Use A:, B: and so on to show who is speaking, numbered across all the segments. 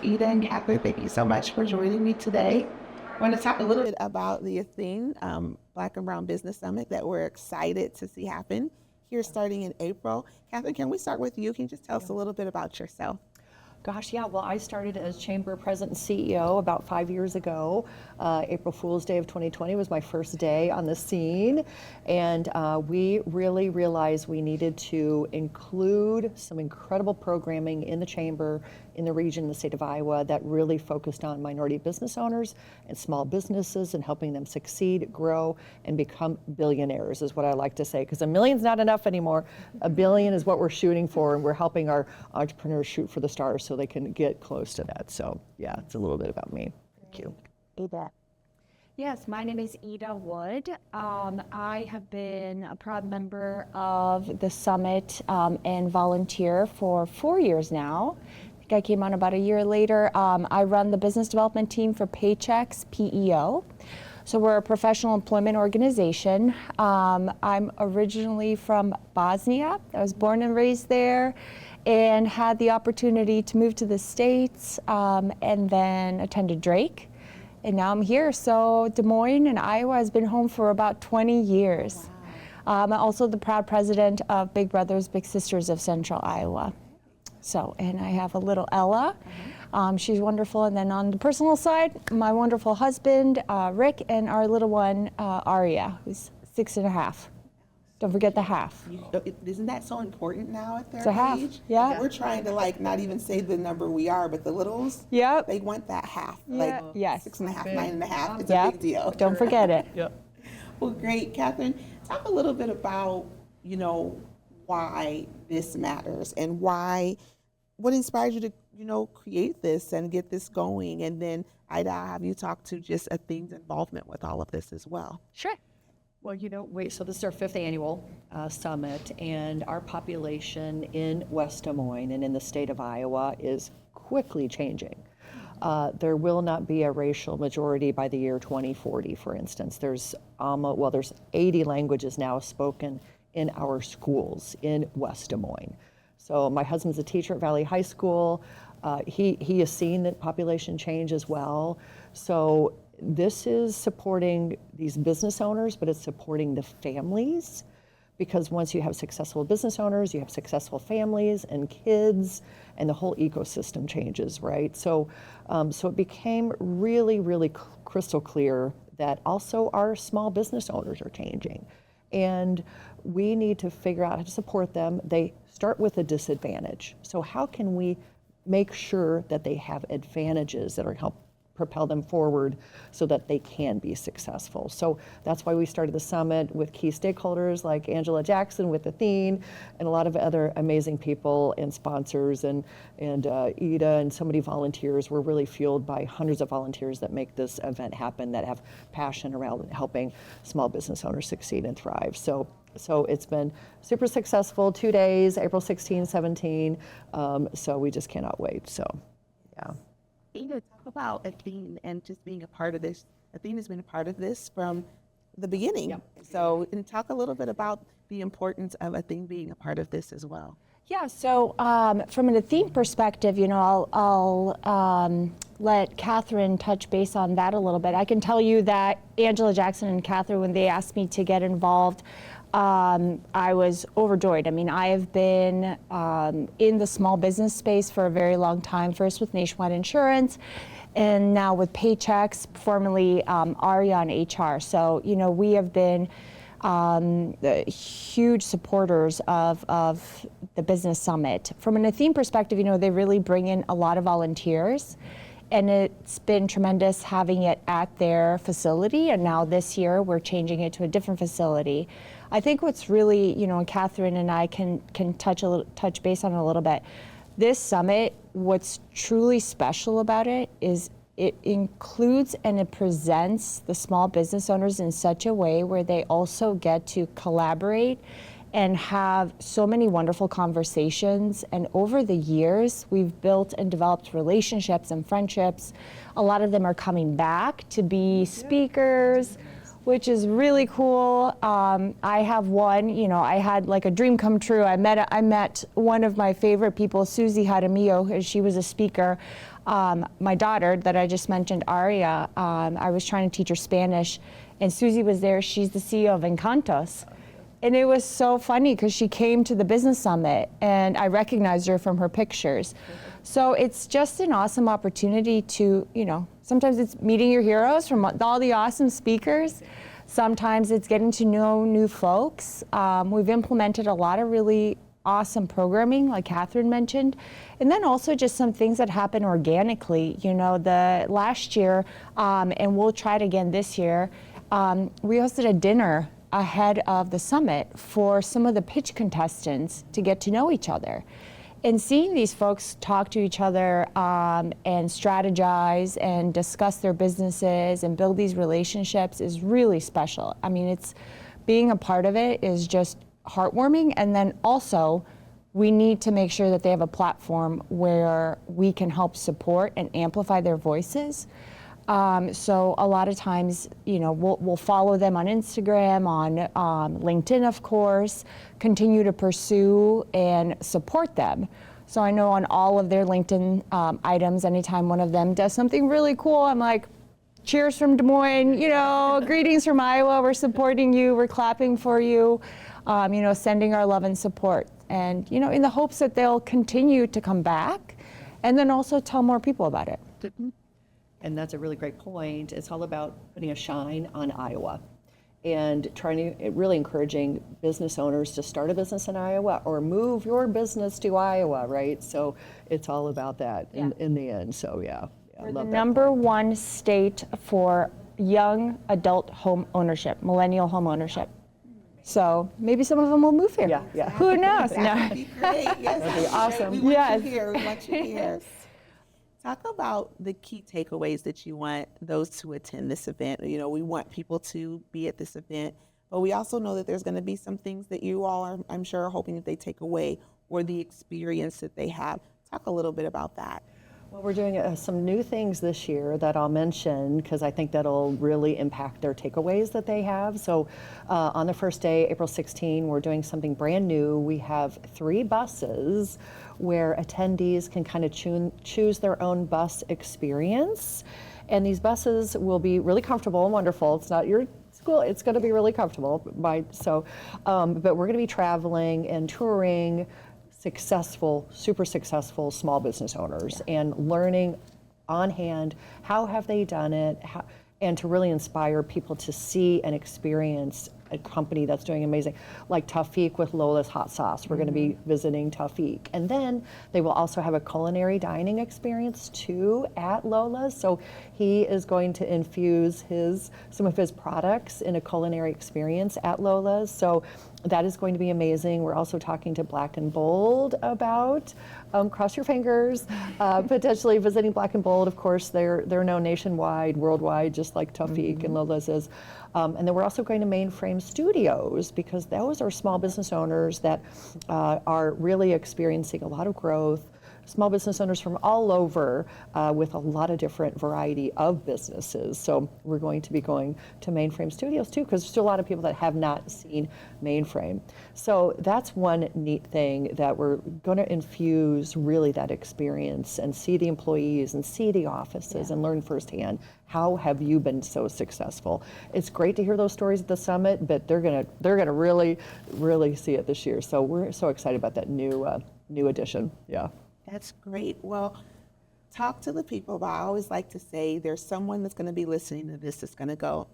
A: Ida and Catherine, thank you so much for joining me today. I want to talk a little bit about the Athene Black and Brown Business Summit that we're excited to see happen here starting in April. Catherine, can we start with you? Can you just tell us a little bit about yourself?
B: Gosh, yeah, well, I started as Chamber President and CEO about 5 years ago. April Fool's Day of 2020 was my first day on the scene, and we really realized we needed to include some incredible programming in the Chamber, in the region, the state of Iowa, that really focused on minority business owners and small businesses and helping them succeed, grow, and become billionaires, is what I like to say, because a million's not enough anymore. $1 billion is what we're shooting for, and we're helping our entrepreneurs shoot for the stars so they can get close to that. So yeah, it's a little bit about me. Thank you.
C: Ida.
D: Yes, my name is Ida Wood. I have been a proud member of the summit and volunteer for 4 years now. I think I came on about a year later. I run the business development team for Paychex PEO. So we're a professional employment organization. I'm originally from Bosnia. I was born and raised there and had the opportunity to move to the States and then attended Drake. And now I'm here. So Des Moines and Iowa has been home for about 20 years. Wow. I'm also the proud president of Big Brothers Big Sisters of Central Iowa. So, and I have a little Ella. She's wonderful. And then on the personal side, my wonderful husband, Rick, and our little one, Aria, who's 6.5. Don't forget the half.
A: Isn't that so important now at their
D: it's a half.
A: age?
D: Yeah.
A: We're trying to not even say the number we are, but the littles,
D: yep.
A: They want that half.
D: Yeah. Yes.
A: 6.5, 9.5. It's
D: yep.
A: a big deal.
D: Don't forget it.
B: Yep.
A: Well, great. Catherine, talk a little bit about, why this matters and what inspired you to, create this and get this going. And then Ida, I'll have you talk to just Athene's involvement with all of this as well.
D: Sure.
B: Well, so this is our 5th annual summit, and our population in West Des Moines and in the state of Iowa is quickly changing. There will not be a racial majority by the year 2040, for instance. There's 80 languages now spoken in our schools in West Des Moines. So my husband's a teacher at Valley High School. He has seen that population change as well. So this is supporting these business owners, but it's supporting the families, because once you have successful business owners, you have successful families and kids, and the whole ecosystem changes, right? So, so it became really, really crystal clear that also our small business owners are changing, and we need to figure out how to support them. They start with a disadvantage. So how can we make sure that they have advantages that are help propel them forward so that they can be successful? So that's why we started the summit with key stakeholders like Angela Jackson with Athene and a lot of other amazing people and sponsors, and Ida and so many volunteers. We're really fueled by hundreds of volunteers that make this event happen, that have passion around helping small business owners succeed and thrive. So it's been super successful, 2 days, April 16, 17. So we just cannot wait. So, yeah.
A: Ida, talk about Athene and just being a part of this. Athene has been a part of this from the beginning. Yep. So, and talk a little bit about the importance of Athene being a part of this as well.
D: Yeah, so from an Athene perspective, I'll let Catherine touch base on that a little bit. I can tell you that Angela Jackson and Catherine, when they asked me to get involved, I was overjoyed. I mean, I have been in the small business space for a very long time, first with Nationwide Insurance, and now with Paychex, formerly Aria on HR. So, we have been huge supporters of the Business Summit. From an Athene perspective, they really bring in a lot of volunteers, and it's been tremendous having it at their facility, and now this year we're changing it to a different facility. I think what's really, and Catherine and I can touch base on it a little bit. This summit, what's truly special about it is it includes and it presents the small business owners in such a way where they also get to collaborate and have so many wonderful conversations. And over the years, we've built and developed relationships and friendships. A lot of them are coming back to be speakers which is really cool. I have one, I had like a dream come true. I met one of my favorite people, Susie Jaramillo, she was a speaker. My daughter that I just mentioned, Aria, I was trying to teach her Spanish, and Susie was there. She's the CEO of Encantos. And it was so funny because she came to the business summit and I recognized her from her pictures. So it's just an awesome opportunity to, sometimes it's meeting your heroes from all the awesome speakers. Sometimes it's getting to know new folks. We've implemented a lot of really awesome programming, like Catherine mentioned. And then also just some things that happen organically. The last year, and we'll try it again this year, we hosted a dinner ahead of the summit for some of the pitch contestants to get to know each other. And seeing these folks talk to each other and strategize and discuss their businesses and build these relationships is really special. I mean, being a part of it is just heartwarming. And then also, we need to make sure that they have a platform where we can help support and amplify their voices. So a lot of times, we'll follow them on Instagram, on LinkedIn, of course, continue to pursue and support them. So I know on all of their LinkedIn items, anytime one of them does something really cool, I'm like, cheers from Des Moines, greetings from Iowa, we're supporting you, we're clapping for you, sending our love and support. And, in the hopes that they'll continue to come back and then also tell more people about it.
B: And that's a really great point. It's all about putting a shine on Iowa and really encouraging business owners to start a business in Iowa or move your business to Iowa, right? So it's all about that in the end. So yeah,
D: We're the number one state for young adult home ownership, millennial home ownership. So maybe some of them will move here.
B: Yeah.
D: Who knows?
A: That would be great. Yes,
B: That'd be awesome.
A: We want you here. We want you here. Talk about the key takeaways that you want those to attend this event. We want people to be at this event, but we also know that there's going to be some things that you all are, I'm sure, hoping that they take away or the experience that they have. Talk a little bit about that.
B: Well, we're doing some new things this year that I'll mention because I think that'll really impact their takeaways that they have. So on the first day, April 16, we're doing something brand new. We have 3 buses where attendees can kind of choose their own bus experience. And these buses will be really comfortable and wonderful. It's not your school, it's going to be really comfortable. But we're going to be traveling and touring super successful small business owners and learning on hand how have they done it, and to really inspire people to see and experience a company that's doing amazing, like Tawfiq with Lola's Hot Sauce. We're going to be visiting Tawfiq. And then they will also have a culinary dining experience too at Lola's. So he is going to infuse some of his products in a culinary experience at Lola's. So that is going to be amazing. We're also talking to Black and Bold about, cross your fingers, potentially visiting Black and Bold. Of course, they're known nationwide, worldwide, just like Tawfiq and Lola's is. And then we're also going to Mainframe Studios because those are small business owners that are really experiencing a lot of growth. Small business owners from all over with a lot of different variety of businesses. So we're going to be going to Mainframe Studios too, because there's still a lot of people that have not seen Mainframe. So that's one neat thing that we're going to infuse really that experience and see the employees and see the offices and learn firsthand. How have you been so successful? It's great to hear those stories at the summit, but they're gonna really, really see it this year. So we're so excited about that new addition. Yeah.
A: That's great. Well, talk to the people, but I always like to say there's someone that's going to be listening to this that's going to go,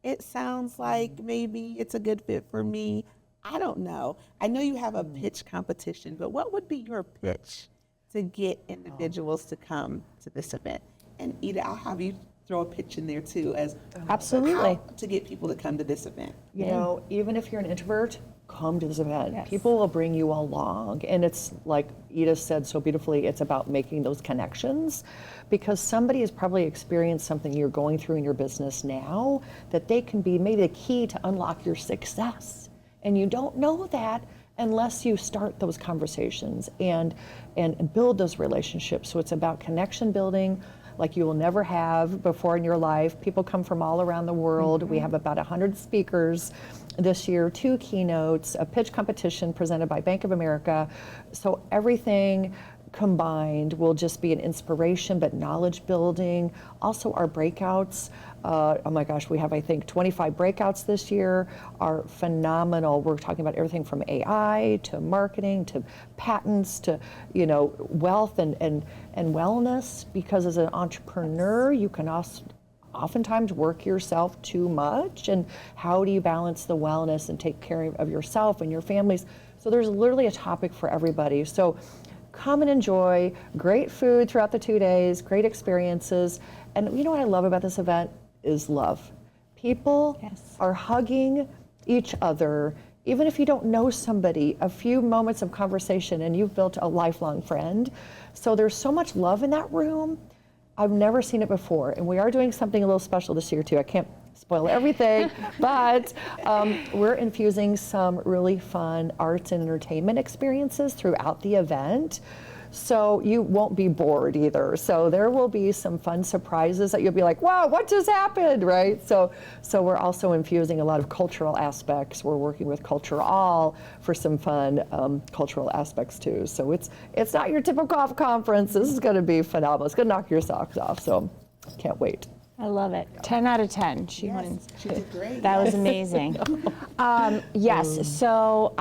A: it sounds like maybe it's a good fit for me. I don't know. I know you have a pitch competition, but what would be your pitch to get individuals to come to this event? And Ida, I'll have you throw a pitch in there too as
D: Absolutely.
A: how to get people to come to this event.
B: You know, even if you're an introvert, come to this event.
D: Yes.
B: People will bring you along. And it's like Ida said so beautifully, it's about making those connections because somebody has probably experienced something you're going through in your business now that they can be maybe the key to unlock your success. And you don't know that unless you start those conversations and build those relationships. So it's about connection building, like you will never have before in your life. People come from all around the world. We have about 100 speakers this year, 2 keynotes, a pitch competition presented by Bank of America. So everything combined will just be an inspiration, but knowledge building. Also our breakouts, oh my gosh, we have, I think, 25 breakouts this year, are phenomenal. We're talking about everything from AI to marketing to patents to, wealth and wellness, because as an entrepreneur, you can also oftentimes work yourself too much, and how do you balance the wellness and take care of yourself and your families? So there's literally a topic for everybody. So come and enjoy great food throughout the 2 days, great experiences. And you know what I love about this event is love. People are hugging each other. Even if you don't know somebody, a few moments of conversation and you've built a lifelong friend. So there's so much love in that room. I've never seen it before. And we are doing something a little special this year too. I can't spoil everything, but we're infusing some really fun arts and entertainment experiences throughout the event. So you won't be bored either. So there will be some fun surprises that you'll be like, wow, what just happened, right? So we're also infusing a lot of cultural aspects. We're working with Culture All for some fun cultural aspects too. So it's not your typical conference. This is gonna be phenomenal. It's gonna knock your socks off, so can't wait.
D: I love it. 10 out of 10. She
A: Yes,
D: wins.
A: she did great.
D: That was amazing. Yes, so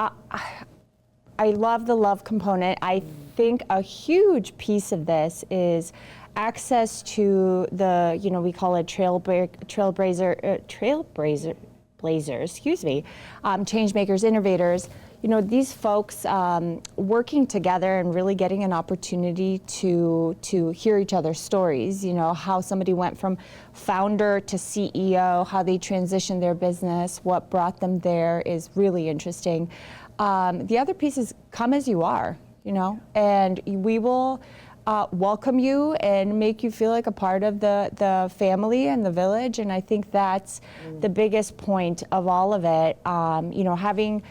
D: I love the love component. I think a huge piece of this is access to the, we call it trailblazers, excuse me, change makers, innovators. These folks working together and really getting an opportunity to hear each other's stories, how somebody went from founder to CEO, how they transitioned their business, what brought them there is really interesting. The other piece is come as you are, and we will welcome you and make you feel like a part of the family and the village. And I think that's the biggest point of all of it. Having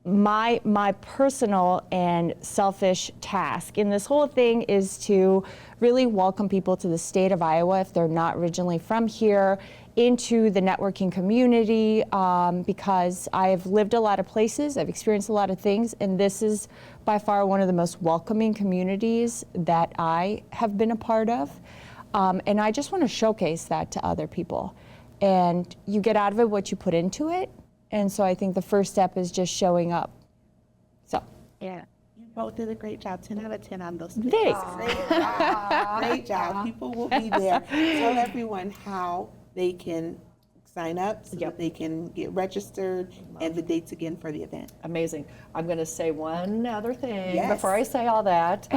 D: my personal and selfish task in this whole thing is to really welcome people to the state of Iowa if they're not originally from here, into the networking community, because I've lived a lot of places, I've experienced a lot of things, and this is by far one of the most welcoming communities that I have been a part of. And I just want to showcase that to other people. And you get out of it what you put into it. And so I think the first step is just showing up. So, yeah.
A: You both did a great job. 10 out of 10 on those.
D: Thanks.
A: Great job. Great job. People will be there. Tell everyone how they can sign up so that they can get registered and the dates again for the event.
B: Amazing. I'm going to say one other thing
A: Yes.
B: before I say all that.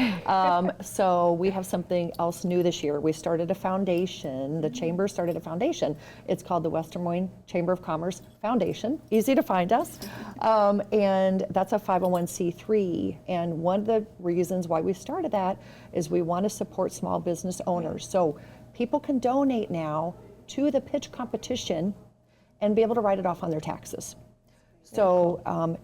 B: So we have something else new this year. We started a foundation. The Chamber started a foundation. It's called the Western Des Moines Chamber of Commerce Foundation. Easy to find us. And that's a 501c3. And one of the reasons why we started that is we want to support small business owners. So people can donate now to the pitch competition and be able to write it off on their taxes. So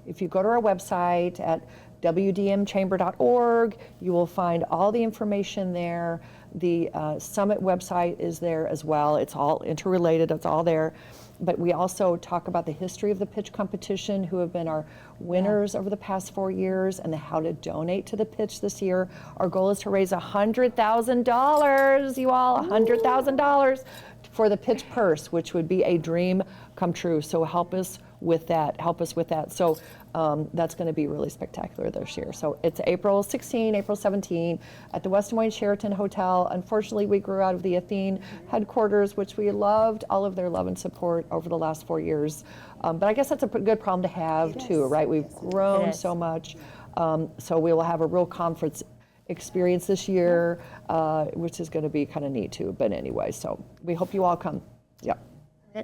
B: if you go to our website at wdmchamber.org, you will find all the information there. The summit website is there as well. It's all interrelated, it's all there. But we also talk about the history of the pitch competition, who have been our winners over the past 4 years, and how to donate to the pitch this year. Our goal is to raise $100,000, you all, $100,000 for the pitch purse, which would be a dream come true. So help us with that. So that's going to be really spectacular this year. So it's April 16, April 17 at the West Des Moines Sheraton Hotel. Unfortunately, we grew out of the Athene headquarters, which we loved all of their love and support over the last 4 years. But I guess that's a good problem to have too, right? We've grown so much. So we will have a real conference experience this year, which is going to be kind of neat too. But anyway, so we hope you all come. Yeah.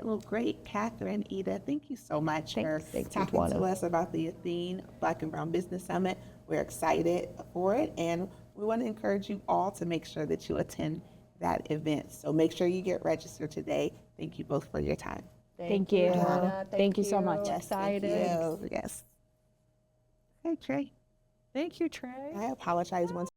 A: Well, great. Catherine, Ida, thank you so much for talking to us about the Athene Black and Brown Business Summit. We're excited for it, and we want to encourage you all to make sure that you attend that event. So make sure you get registered today. Thank you both for your time.
D: Thank you.
B: Hannah.
D: Thank you so much.
A: Yes, thank
B: Excited.
A: you. Yes. Hey, Trey.
B: Thank you, Trey.
A: I apologize once